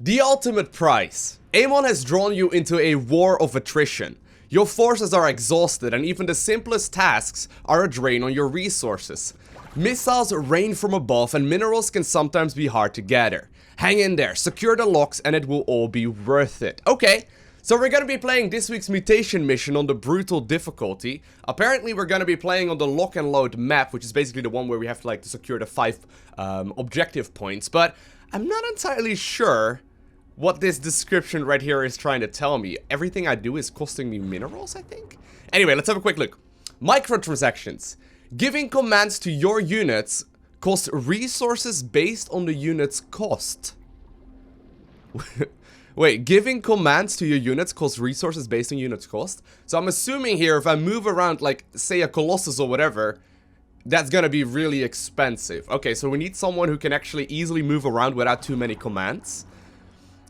The ultimate prize. Amon has drawn you into a war of attrition. Your forces are exhausted and even the simplest tasks are a drain on your resources. Missiles rain from above and minerals can sometimes be hard to gather. Hang in there, secure the locks and it will all be worth it. Okay, so we're gonna be playing this week's mutation mission on the brutal difficulty. Apparently we're gonna be playing on the lock and load map, which is basically the one where we have to secure the 5 objective points, but I'm not entirely sure what this description right here is trying to tell me. Everything I do is costing me minerals, I think? Anyway, let's have a quick look. Microtransactions. Giving commands to your units cost resources based on the unit's cost. Wait, giving commands to your units costs resources based on units cost? So I'm assuming here if I move around like, say a Colossus or whatever, that's gonna be really expensive. Okay, so we need someone who can actually easily move around without too many commands.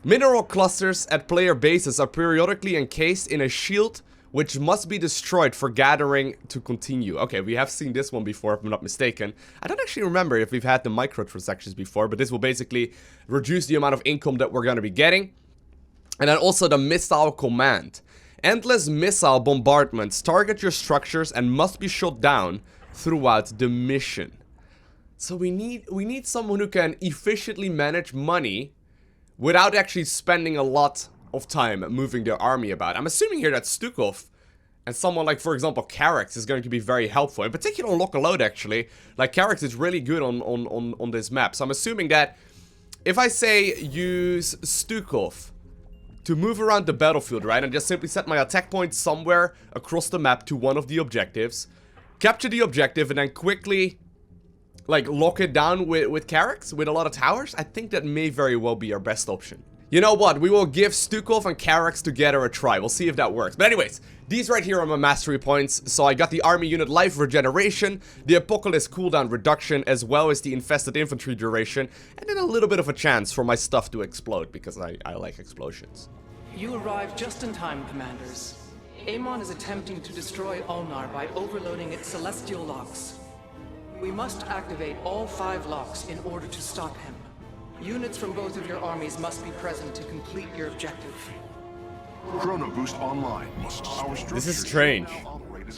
Mineral clusters at player bases are periodically encased in a shield which must be destroyed for gathering to continue. Okay, we have seen this one before if I'm not mistaken. I don't actually remember if we've had the microtransactions before, but this will basically reduce the amount of income that we're gonna be getting. And then also the missile command. Endless missile bombardments target your structures and must be shot down throughout the mission. So we need someone who can efficiently manage money without actually spending a lot of time moving their army about. I'm assuming here that Stukov and someone like, for example, Karax is going to be very helpful. In particular on Lock and Load, actually. Like, Karax is really good on this map. So I'm assuming that if I say use Stukov to move around the battlefield, right, and just simply set my attack point somewhere across the map to one of the objectives, capture the objective, and then quickly like lock it down with Karax, with a lot of towers, I think that may very well be our best option. You know what, we will give Stukov and Karax together a try, we'll see if that works. But anyways, these right here are my mastery points. So I got the army unit life regeneration, the apocalypse cooldown reduction, as well as the infested infantry duration, and then a little bit of a chance for my stuff to explode, because I like explosions. You arrived just in time, commanders. Amon is attempting to destroy Ulnar by overloading its celestial locks. We must activate all 5 locks in order to stop him. Units from both of your armies must be present to complete your objective. Chrono boost online. This is strange.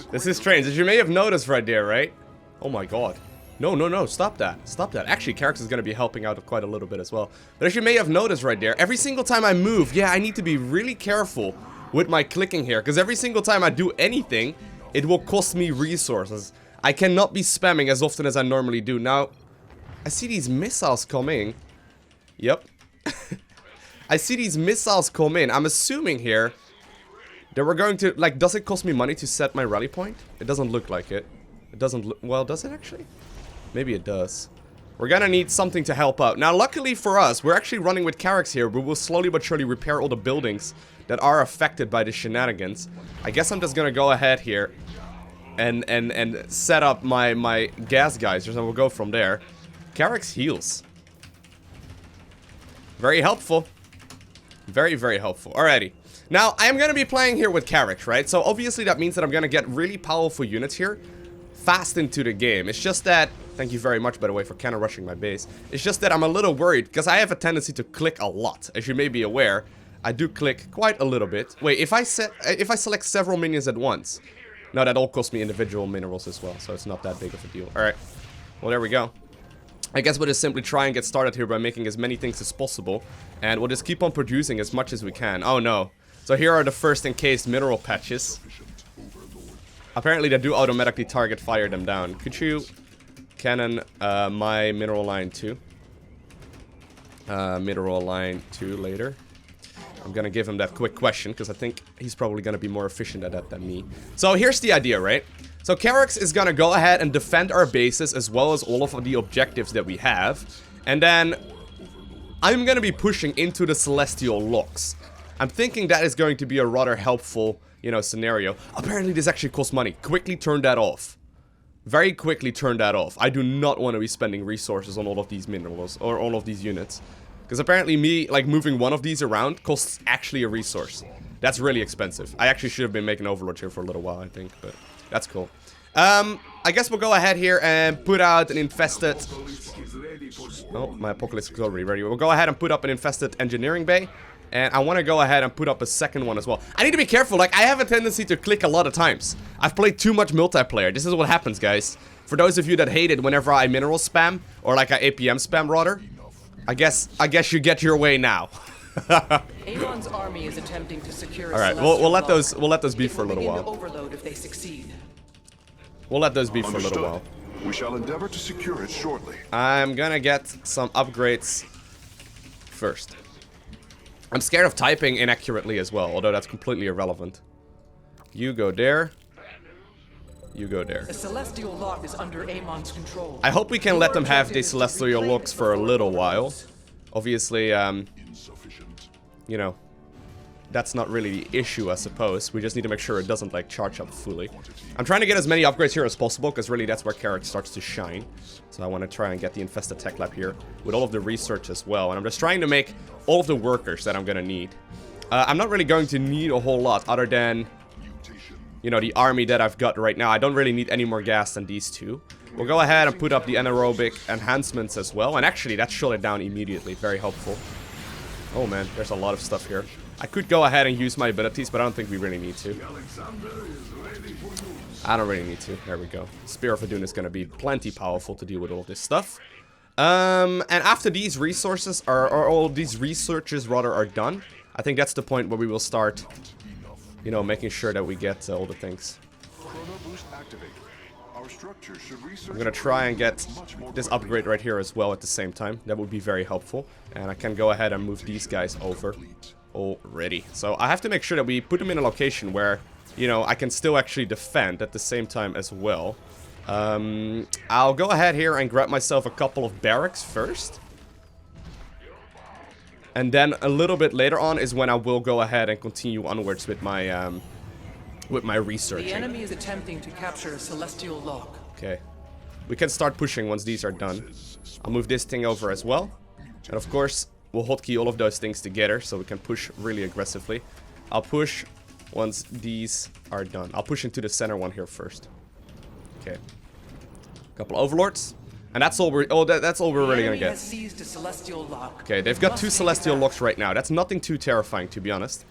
This is strange. As you may have noticed right there, right? Oh my god. No, stop that. Stop that. Actually, Karax is going to be helping out quite a little bit as well. But as you may have noticed right there, every single time I move, yeah, I need to be really careful with my clicking here. Because every single time I do anything, it will cost me resources. I cannot be spamming as often as I normally do. Now, I see these missiles coming. Yep. I see these missiles come in. I'm assuming here that we're going to, like, does it cost me money to set my rally point? It doesn't look like it. It doesn't look, well, does it actually? Maybe it does. We're gonna need something to help out. Now, luckily for us, we're actually running with Karax here. We will slowly but surely repair all the buildings that are affected by the shenanigans. I guess I'm just gonna go ahead here and set up my gas geysers, and we'll go from there. Karax heals. Very helpful. Very, very helpful. Alrighty. Now, I am going to be playing here with Karax, right? So, obviously, that means that I'm going to get really powerful units here fast into the game. It's just that... Thank you very much, by the way, for kind of rushing my base. It's just that I'm a little worried, because I have a tendency to click a lot. As you may be aware, I do click quite a little bit. Wait, if I select several minions at once... No, that all costs me individual minerals as well, so it's not that big of a deal. Alright. Well, there we go. I guess we'll just simply try and get started here by making as many things as possible. And we'll just keep on producing as much as we can. Oh, no. So here are the first encased mineral patches. Apparently, they do automatically target fire them down. Could you cannon my mineral line 2? Mineral line 2 later. I'm gonna give him that quick question, because I think he's probably gonna be more efficient at that than me. So here's the idea, right? So Karax is gonna go ahead and defend our bases, as well as all of the objectives that we have. And then I'm gonna be pushing into the celestial locks. I'm thinking that is going to be a rather helpful, you know, scenario. Apparently this actually costs money. Quickly turn that off. Very quickly turn that off. I do not want to be spending resources on all of these minerals, or all of these units. Because apparently me, like, moving one of these around costs actually a resource. That's really expensive. I actually should have been making Overlord here for a little while, I think, but that's cool. I guess we'll go ahead here and put out an infested Oh, my Apocalypse is already ready. We'll go ahead and put up an infested engineering bay. And I want to go ahead and put up a second one as well. I need to be careful. Like, I have a tendency to click a lot of times. I've played too much multiplayer. This is what happens, guys. For those of you that hate it whenever I mineral spam, or like I APM spam rather, I guess you get your way now. Amon's army is attempting to secure. All right, we'll let those be for a little while. Overload if they succeed. We'll let those be for a little while. We shall endeavor to secure it shortly. I'm gonna get some upgrades first. I'm scared of typing inaccurately as well, although that's completely irrelevant. You go there. You go there. The Celestial Lock is under Amon's control. I hope we can let them have these Celestial Locks for a little while. Obviously, you know, that's not really the issue, I suppose. We just need to make sure it doesn't, like, charge up fully. I'm trying to get as many upgrades here as possible, because really that's where Karax starts to shine. So I want to try and get the Infested Tech Lab here, with all of the research as well. And I'm just trying to make all of the workers that I'm going to need. I'm not really going to need a whole lot, other than, you know, the army that I've got right now. I don't really need any more gas than these two. We'll go ahead and put up the anaerobic enhancements as well. And actually, that shut it down immediately. Very helpful. Oh man, there's a lot of stuff here. I could go ahead and use my abilities, but I don't think we really need to. I don't really need to. There we go. Spear of Adun is going to be plenty powerful to deal with all this stuff. And after these resources or all these researches rather are done, I think that's the point where we will start, you know, making sure that we get all the things. I'm gonna try and get this upgrade right here as well at the same time. That would be very helpful. And I can go ahead and move these guys over already. So I have to make sure that we put them in a location where, you know, I can still actually defend at the same time as well. I'll go ahead here and grab myself a couple of barracks first. And then a little bit later on is when I will go ahead and continue onwards with my researching. The enemy is attempting to capture a Celestial Lock. Okay. We can start pushing once these are done. I'll move this thing over as well. And of course, we'll hotkey all of those things together so we can push really aggressively. I'll push once these are done. I'll push into the center one here first. Okay. Couple overlords. And that's all we're that's all we're really gonna get. Okay, they've got two Celestial Locks right now. That's nothing too terrifying, to be honest.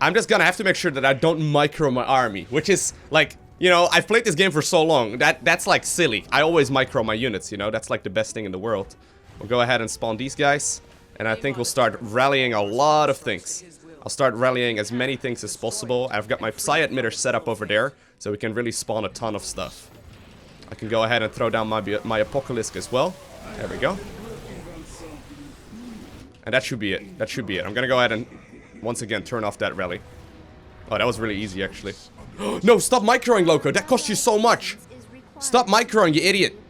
I'm just gonna have to make sure that I don't micro my army, which is like, you know, I've played this game for so long. That's like silly. I always micro my units, you know. That's like the best thing in the world. We'll go ahead and spawn these guys, and I think we'll start rallying a lot of things. I'll start rallying as many things as possible. I've got my Psi emitter set up over there, so we can really spawn a ton of stuff. I can go ahead and throw down my Apocalypse as well. There we go. And that should be it. That should be it. I'm gonna go ahead and once again turn off that rally. Oh, that was really easy, actually. No, stop microing, Lowko. That cost you so much. Stop microing, you idiot.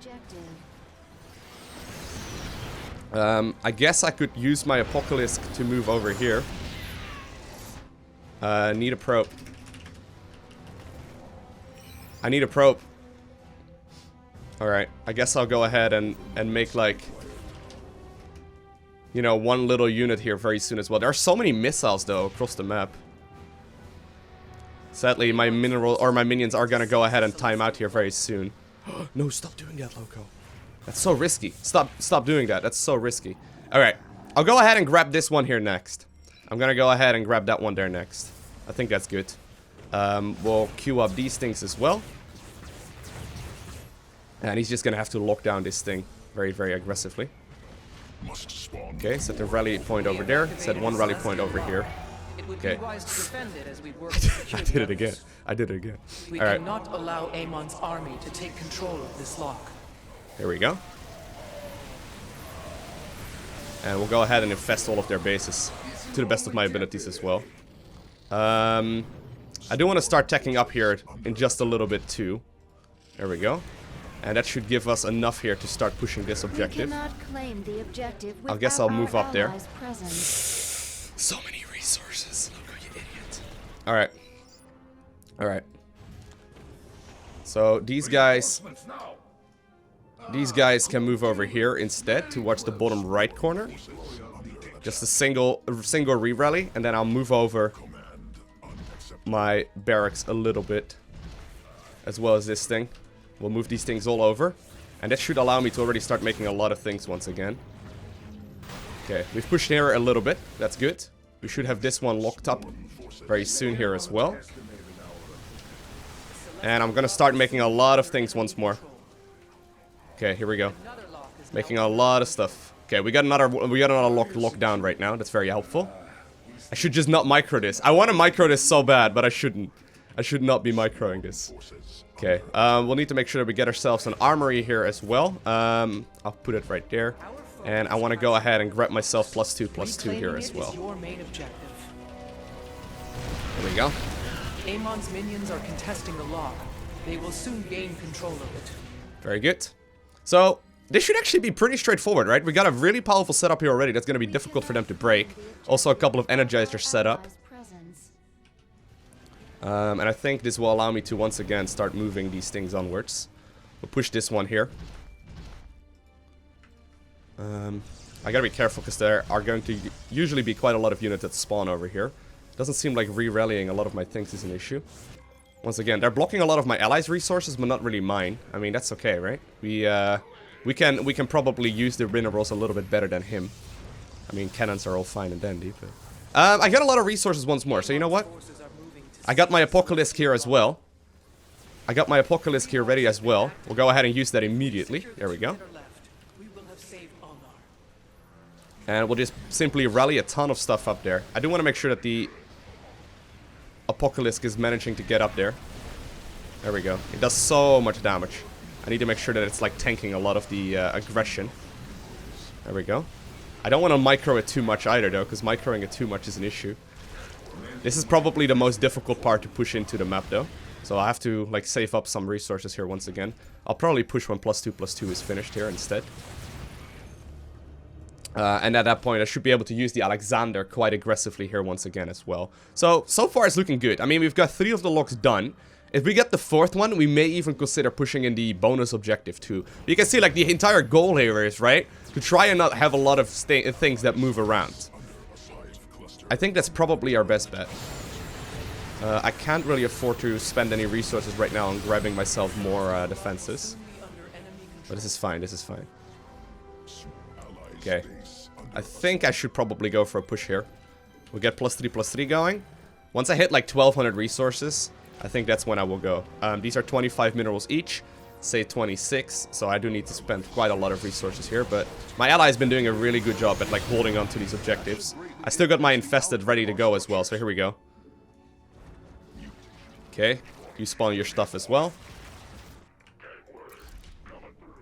I guess I could use my Apocalypse to move over here. Need a probe. I need a probe. Alright, I guess I'll go ahead and make like, you know, one little unit here very soon as well. There are so many missiles though across the map. Sadly, my minions are gonna go ahead and time out here very soon. No, stop doing that, Lowko. That's so risky. Stop doing that. That's so risky. Alright, I'll go ahead and grab this one here next. I'm gonna go ahead and grab that one there next. I think that's good. We'll queue up these things as well. And he's just gonna have to lock down this thing very, very aggressively. Okay, set the rally point over there. Set one rally point over here. Okay. I did it again. I did it again. We All right. cannot allow Amon's army to take control of this lock. Here we go. And we'll go ahead and infest all of their bases to the best of my abilities as well. I do want to start teching up here in just a little bit too. There we go. And that should give us enough here to start pushing this objective. I guess I'll move up there. So many resources. Look, you idiot. Alright. Alright. So these guys can move over here instead towards the bottom right corner. Just a single re-rally, and then I'll move over my barracks a little bit, as well as this thing. We'll move these things all over. And that should allow me to already start making a lot of things once again. Okay, we've pushed here a little bit. That's good. We should have this one locked up very soon here as well. And I'm gonna start making a lot of things once more. Okay, here we go. Making a lot of stuff. Okay, we got another locked down right now. That's very helpful. I should just not micro this. I want to micro this so bad, but I shouldn't. I should not be microing this. Okay, we'll need to make sure that we get ourselves an armory here as well. I'll put it right there. And I want to go ahead and grab myself +2/+2 here as well. There we go. Amon's minions are contesting the lock. They will soon gain control of it. Very good. So, this should actually be pretty straightforward, right? We got a really powerful setup here already that's going to be difficult for them to break. Also, a couple of energizers set up. And I think this will allow me to once again start moving these things onwards. We'll push this one here. I gotta be careful because there are going to usually be quite a lot of units that spawn over here. Doesn't seem like re-rallying a lot of my things is an issue. Once again, they're blocking a lot of my allies' resources, but not really mine. I mean, that's okay, right? We can probably use the minerals a little bit better than him. I mean, cannons are all fine and dandy, but... I got a lot of resources once more, so you know what? I got my Apocalypse here as well. I got my Apocalypse here ready as well. We'll go ahead and use that immediately. There we go. And we'll just simply rally a ton of stuff up there. I do want to make sure that the Apocalypse is managing to get up there. There we go. It does so much damage. I need to make sure that it's like tanking a lot of the aggression. There we go. I don't want to micro it too much either though, because microing it too much is an issue. This is probably the most difficult part to push into the map though. So I have to like save up some resources here once again. I'll probably push when +2/+2 is finished here instead. And at that point, I should be able to use the Alexander quite aggressively here once again as well. So far it's looking good. I mean, we've got 3 of the locks done. If we get the 4th one, we may even consider pushing in the bonus objective too. You can see, like, the entire goal here is, right, to try and not have a lot of things that move around. I think that's probably our best bet. I can't really afford to spend any resources right now on grabbing myself more defenses. But this is fine, this is fine. Okay. I think I should probably go for a push here. We'll get +3/+3 going. Once I hit like 1200 resources, I think that's when I will go. These are 25 minerals each, say 26, so I do need to spend quite a lot of resources here, but my ally has been doing a really good job at like holding on to these objectives. I still got my infested ready to go as well, so here we go. Okay, you spawn your stuff as well.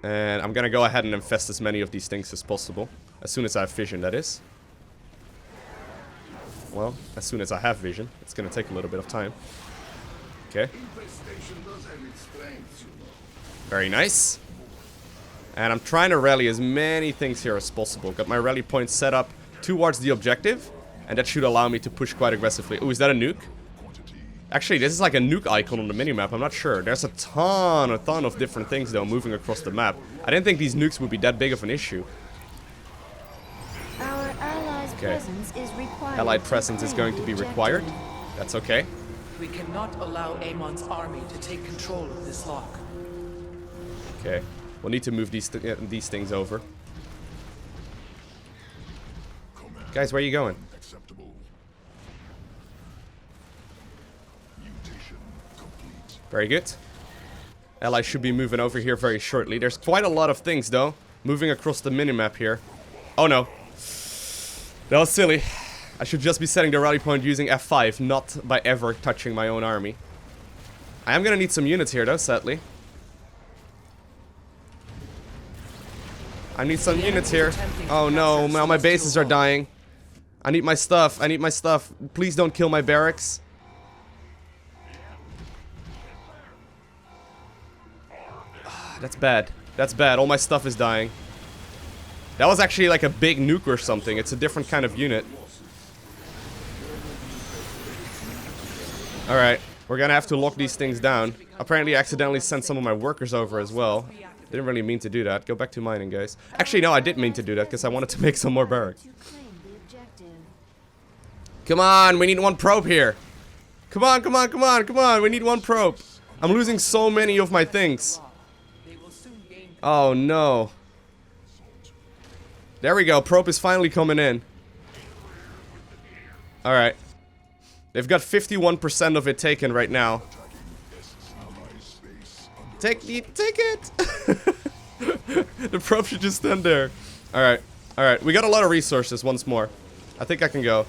And I'm gonna go ahead and infest as many of these things as possible. As soon as I have vision, that is. Well, as soon as I have vision. It's gonna take a little bit of time. Okay. Very nice. And I'm trying to rally as many things here as possible. Got my rally points set up towards the objective. And that should allow me to push quite aggressively. Oh, is that a nuke? Actually, this is like a nuke icon on the minimap. I'm not sure. There's a ton of different things, though, moving across the map. I didn't think these nukes would be that big of an issue. Our allies' presence is required. Allied presence is going to be required. That's okay. We cannot allow Amon's army to take control of this lock. Okay. We'll need to move these things over. Guys, where are you going? Very good. Allies should be moving over here very shortly. There's quite a lot of things, though, moving across the minimap here. Oh, no. That was silly. I should just be setting the rally point using F5, not by ever touching my own army. I am gonna need some units here, though, sadly. I need some units here. Oh, no. Now my bases are dying. I need my stuff. I need my stuff. Please don't kill my barracks. That's bad. That's bad. All my stuff is dying. That was actually like a big nuke or something. It's a different kind of unit. Alright. We're gonna have to lock these things down. Apparently I accidentally sent some of my workers over as well. Didn't really mean to do that. Go back to mining, guys. Actually, no, I did mean to do that because I wanted to make some more barracks. Come on, we need one probe here. Come on, come on, come on, come on. We need one probe. I'm losing so many of my things. They will soon gain Oh no. There we go. Probe is finally coming in. Alright. They've got 51% of it taken right now. Take it! The probe should just stand there. Alright. Alright. We got a lot of resources once more. I think I can go.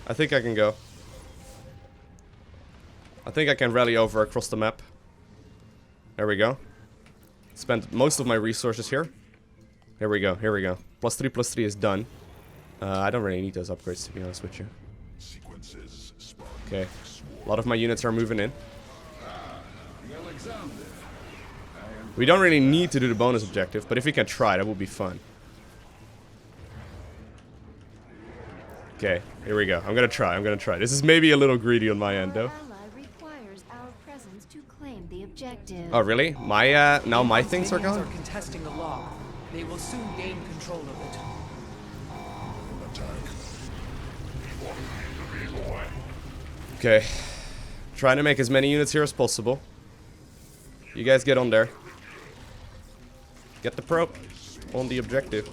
I think I can go. I think I can rally over across the map. There we go. Spent most of my resources here. Here we go. Here we go. +3/+3 is done. I don't really need those upgrades, to be honest with you. Okay. A lot of my units are moving in. We don't really need to do the bonus objective, but if we can try, that would be fun. Okay, here we go. I'm gonna try. This is maybe a little greedy on my end, though. Oh, really? My, now my things are gone? Contesting the lock. They will soon gain control of it. Okay. Trying to make as many units here as possible. You guys get on there. Get the probe on the objective.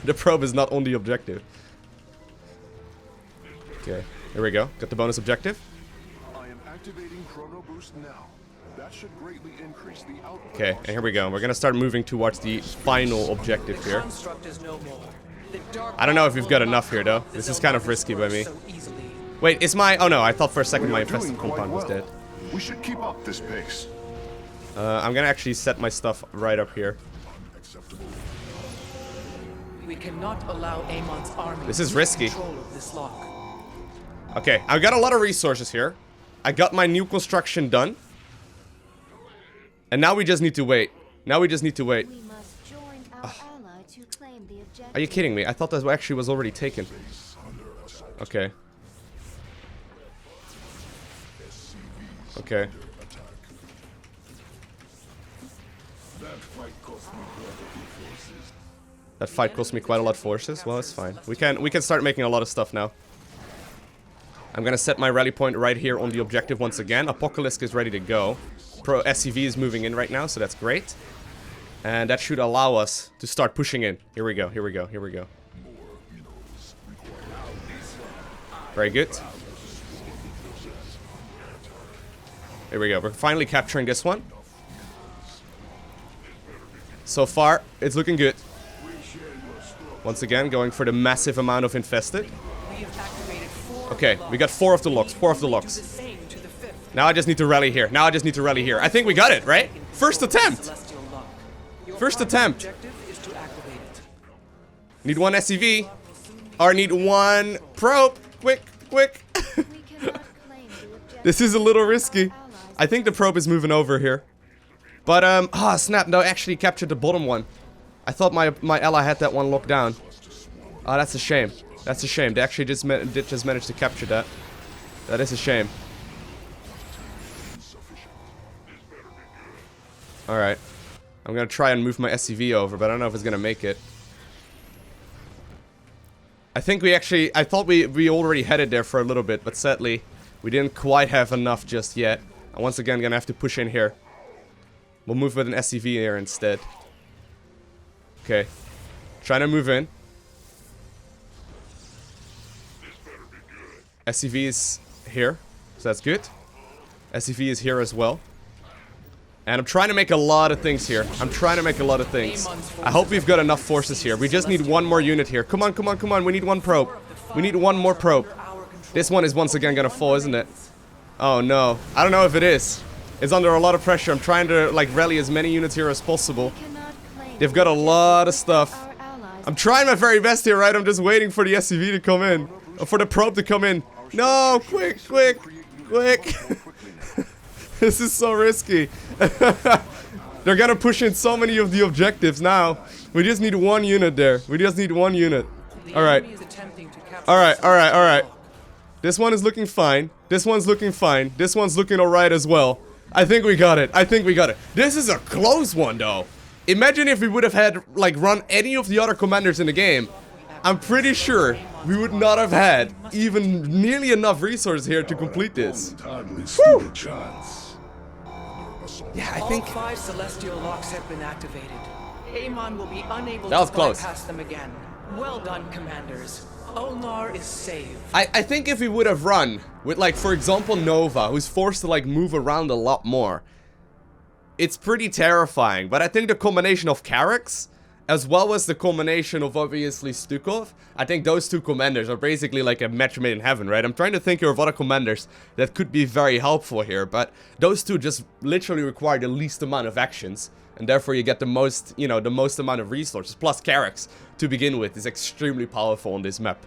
The probe is not on the objective. Okay, here we go. Got the bonus objective. I am activating chrono boost now. That should greatly increase the output. Okay, and here we go. We're gonna start moving towards the final objective here. I don't know if we've got enough here though. This is kind of risky by me. Wait, is my... Oh no, I thought for a second my infested compound was dead. We should keep up this pace. I'm gonna actually set my stuff right up here. We cannot allow Amon's army. This is risky. Control of this lock. Okay, I've got a lot of resources here. I got my new construction done. And now we just need to wait. Now we just need to wait. Are you kidding me? I thought that actually was already taken. Okay. Okay. That fight cost me quite a lot of forces. Well, it's fine. We can start making a lot of stuff now. I'm gonna set my rally point right here on the objective once again. Apocalypse is ready to go. Pro SCV is moving in right now, so that's great. And that should allow us to start pushing in. Here we go, here we go, here we go. Very good. Here we go. We're finally capturing this one. So far, it's looking good. Once again, going for the massive amount of infested. Okay, we got 4 of the locks. 4 of the locks. Now I just need to rally here. Now I just need to rally here. I think we got it, right? First attempt. First attempt. Need 1 SCV. Or need 1 probe. Quick, quick. This is a little risky. I think the probe is moving over here. But, snap. No, actually captured the bottom one. I thought my ally had that one locked down. Oh, that's a shame. That's a shame. They actually just managed to capture that. That is a shame. Alright. I'm gonna try and move my SCV over, but I don't know if it's gonna make it. I think we actually... I thought we already headed there for a little bit, but sadly, we didn't quite have enough just yet. And once again, gonna have to push in here. We'll move with an SCV here instead. Okay. Trying to move in. SCV is here, so that's good. SCV is here as well. And I'm trying to make a lot of things here. I'm trying to make a lot of things. I hope we've got enough forces here. We just need 1 more unit here. Come on, come on, come on. We need 1 probe. We need 1 more probe. This one is once again gonna fall, isn't it? Oh no. I don't know if it is. It's under a lot of pressure. I'm trying to like rally as many units here as possible. They've got a lot of stuff. I'm trying my very best here, right? I'm just waiting for the SCV to come in. For the probe to come in. No, quick, quick, quick. This is so risky. They're gonna push in so many of the objectives now. We just need 1 unit there. We just need 1 unit. Alright. Alright, alright, alright. This one is looking fine. This one's looking fine. This one's looking alright as well. I think we got it. I think we got it. This is a close one, though. Imagine if we would have had, like, run any of the other commanders in the game. I'm pretty sure we would not have had even nearly enough resources here to complete this. Whew. Yeah, I All think 5 celestial locks have been activated. Amon will be unable that was to close. bypass them again. Well done, commanders. Ulnar is saved. I think if we would have run with, like, for example, Nova, who's forced to, like, move around a lot more, it's pretty terrifying. But I think the combination of Karax, as well as the combination of, obviously, Stukov, I think those two commanders are basically like a match made in heaven, right? I'm trying to think of other commanders that could be very helpful here, but those two just literally require the least amount of actions, and therefore you get the most, you know, the most amount of resources. Plus Karax, to begin with, is extremely powerful on this map.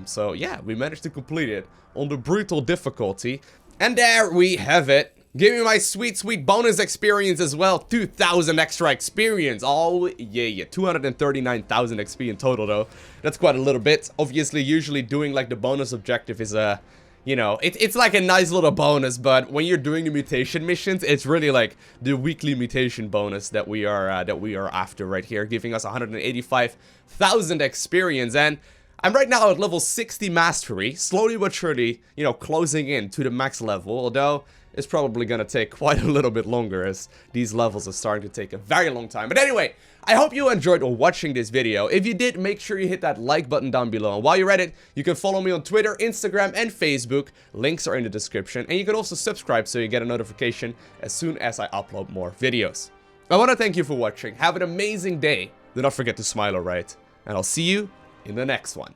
So yeah, we managed to complete it on the brutal difficulty. And there we have it. Give me my sweet, sweet bonus experience as well. 2,000 extra experience. Oh, yeah. 239,000 XP in total, though. That's quite a little bit. Obviously, usually doing, like, the bonus objective is a... You know, it's like a nice little bonus, but when you're doing the mutation missions, it's really like the weekly mutation bonus that we are after right here, giving us 185,000 experience. And I'm right now at level 60 mastery, slowly but surely, you know, closing in to the max level, although it's probably gonna take quite a little bit longer as these levels are starting to take a very long time. But anyway, I hope you enjoyed watching this video. If you did, make sure you hit that like button down below. And while you're at it, you can follow me on Twitter, Instagram, and Facebook. Links are in the description. And you can also subscribe so you get a notification as soon as I upload more videos. I want to thank you for watching. Have an amazing day. Do not forget to smile, alright? And I'll see you in the next one.